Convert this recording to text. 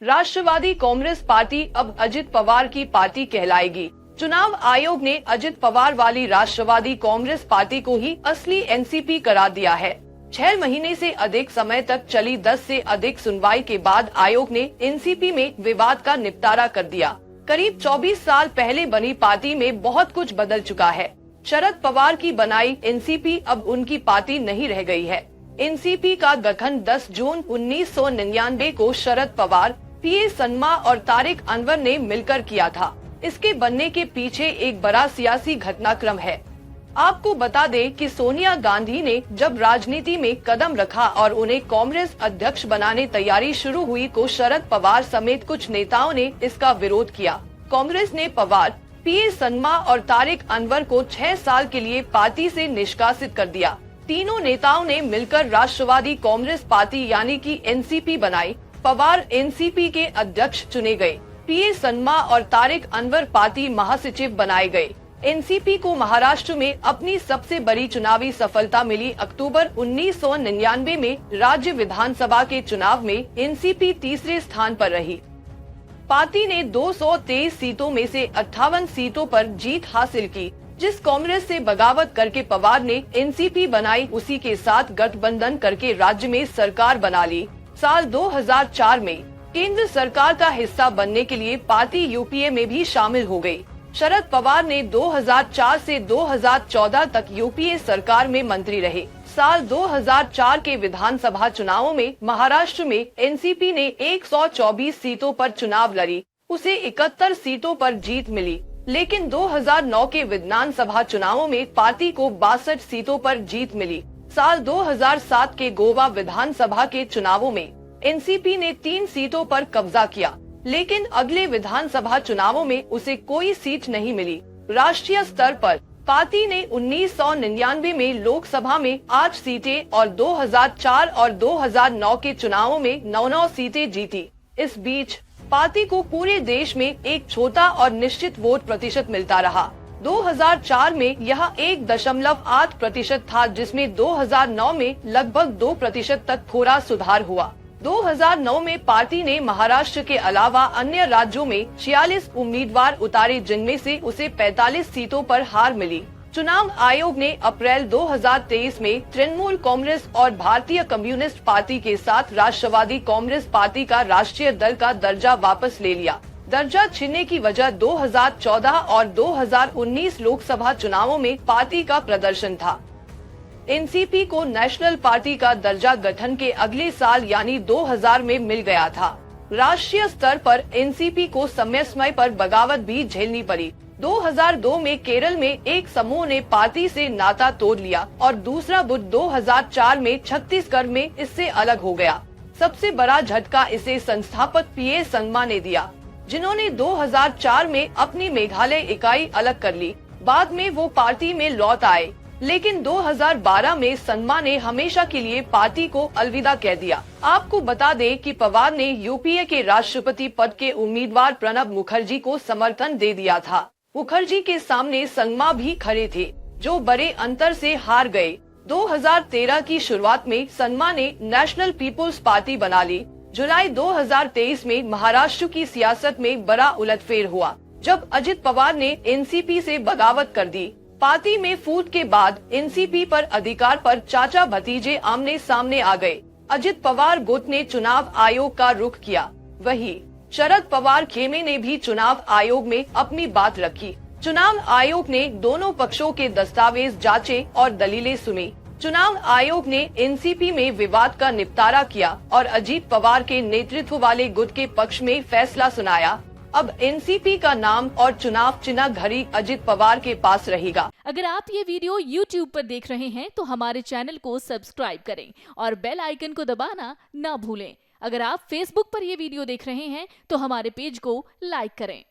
राष्ट्रवादी Congress party अब अजित पवार की party कहलाएगी। चुनाव आयोग ने अजित पवार वाली राष्ट्रवादी कांग्रेस पार्टी को ही असली एनसीपी करार दिया है। 6 महीने से अधिक समय तक चली 10 से अधिक सुनवाई के बाद आयोग ने एनसीपी में विवाद का निपटारा कर दिया। करीब 24 साल पहले बनी पार्टी में बहुत कुछ बदल चुका है। शरद पवार की बनाई एनसीपी अब उनकी पार्टी नहीं रह गई है। एनसीपी का गठन 10 जून 1999 को शरद पवार, पीए सनमा और तारिक अनवर ने मिलकर किया था। इसके बनने के पीछे एक बड़ा सियासी घटनाक्रम है। आपको बता दें कि सोनिया गांधी ने जब राजनीति में कदम रखा और उन्हें कांग्रेस अध्यक्ष बनाने तैयारी शुरू हुई को शरद पवार समेत कुछ नेताओं ने इसका विरोध किया। कांग्रेस ने पवार, पीए सनमा और तारिक अनवर को 6 साल के लिए पार्टी से निष्कासित कर दिया। तीनों नेताओं ने मिलकर राष्ट्रवादी कांग्रेस पार्टी यानी कि एनसीपी बनाई। पवार एनसीपी के अध्यक्ष चुने गए। पीए सनमा और तारिक अनवर पार्टी महासचिव बनाए गए। एनसीपी को महाराष्ट्र में अपनी सबसे बड़ी चुनावी सफलता मिली। अक्टूबर 1999 में राज्य विधानसभा के चुनाव में एनसीपी तीसरे स्थान पर रही। पार्टी ने 223 सीटों में से 58 सीटों पर जीत हासिल की। जिस कांग्रेस से बगावत करके पवार ने एनसीपी बनाई, उसी के साथ गठबंधन करके राज्य में सरकार बना ली। साल 2004 में केंद्र सरकार का हिस्सा बनने के लिए पार्टी यूपीए में भी शामिल हो गई। शरद पवार ने 2004 से 2014 तक यूपीए सरकार में मंत्री रहे। साल 2004 के विधानसभा चुनावों में महाराष्ट्र में एनसीपी ने 124 सीटों पर चुनाव लड़ी। उसे 71 सीटों पर जीत मिली। लेकिन 2009 के विधानसभा चुनावों में पार्टी को 62 सीटों पर जीत मिली। साल 2007 के गोवा विधानसभा के चुनावों में एनसीपी ने 3 सीटों पर कब्जा किया, लेकिन अगले विधानसभा चुनावों में उसे कोई सीट नहीं मिली। राष्ट्रीय स्तर पर पार्टी ने 1999 में लोकसभा में 8 सीटें और 2004 और 2009 के चुनावों में 9 सीटें जीती। इस बीच पार्टी को पूरे देश में एक छोटा और निश्चित वोट प्रतिशत मिलता रहा। 2004 में यह 1.8% था, जिसमें 2009 में लगभग 2% तक थोड़ा सुधार हुआ। 2009 में पार्टी ने महाराष्ट्र के अलावा अन्य राज्यों में 46 उम्मीदवार उतारे, जिनमें से उसे 45 सीटों पर हार मिली। चुनाव आयोग ने अप्रैल 2023 में तृणमूल कांग्रेस और भारतीय कम्युनिस्ट पार्टी के साथ राष्ट्रवादी कांग्रेस पार्टी का राष्ट्रीय दल का दर्जा वापस ले लिया। दर्जा छीनने की वजह 2014 और 2019 लोकसभा चुनावों में पार्टी का प्रदर्शन था। एनसीपी को नेशनल पार्टी का दर्जा गठन के अगले साल यानी 2000 में मिल गया था। राष्ट्रीय स्तर पर एनसीपी को समय समय पर बगावत भी झेलनी पड़ी। 2002 में केरल में एक समूह ने पार्टी से नाता तोड़ लिया और दूसरा गुट 2004 में छत्तीसगढ़ में इससे अलग हो गया। सबसे बड़ा झटका इसे संस्थापक पीए सनमा ने दिया, जिन्होंने 2004 में अपनी मेघालय इकाई अलग कर ली। बाद में वो पार्टी में लौट आए, लेकिन 2012 में सनमा ने हमेशा के लिए पार्टी को अलविदा कह दिया। आपको बता दें कि पवार ने यूपीए के राष्ट्रपति पद के उम्मीदवार प्रणब मुखर्जी को समर्थन दे दिया था। मुखर्जी के सामने सनमा भी खड़े थे, जो बड़े अंतर से हार गए। 2013 की शुरुआत में सनमा ने नेशनल पीपुल्स पार्टी बना ली। जुलाई 2023 में महाराष्ट्र की सियासत में बड़ा उलटफेर हुआ, जब अजित पवार ने एनसीपी से बगावत कर दी। पार्टी में फूट के बाद एनसीपी पर अधिकार पर चाचा भतीजे आमने सामने आ गए। अजित पवार गुट ने चुनाव आयोग का रुख किया, वही शरद पवार खेमे ने भी चुनाव आयोग में अपनी बात रखी। चुनाव आयोग ने दोनों पक्षों के दस्तावेज जांचे और दलीलें सुनी। चुनाव आयोग ने एनसीपी में विवाद का निपटारा किया और अजित पवार के नेतृत्व वाले गुट के पक्ष में फैसला सुनाया। अब एनसीपी का नाम और चुनाव चिन्ह घड़ी अजित पवार के पास रहेगा। अगर आप ये वीडियो YouTube पर देख रहे हैं तो हमारे चैनल को सब्सक्राइब करें और बेल आइकन को दबाना ना भूलें। अगर आप Facebook पर ये वीडियो देख रहे हैं तो हमारे पेज को लाइक करें।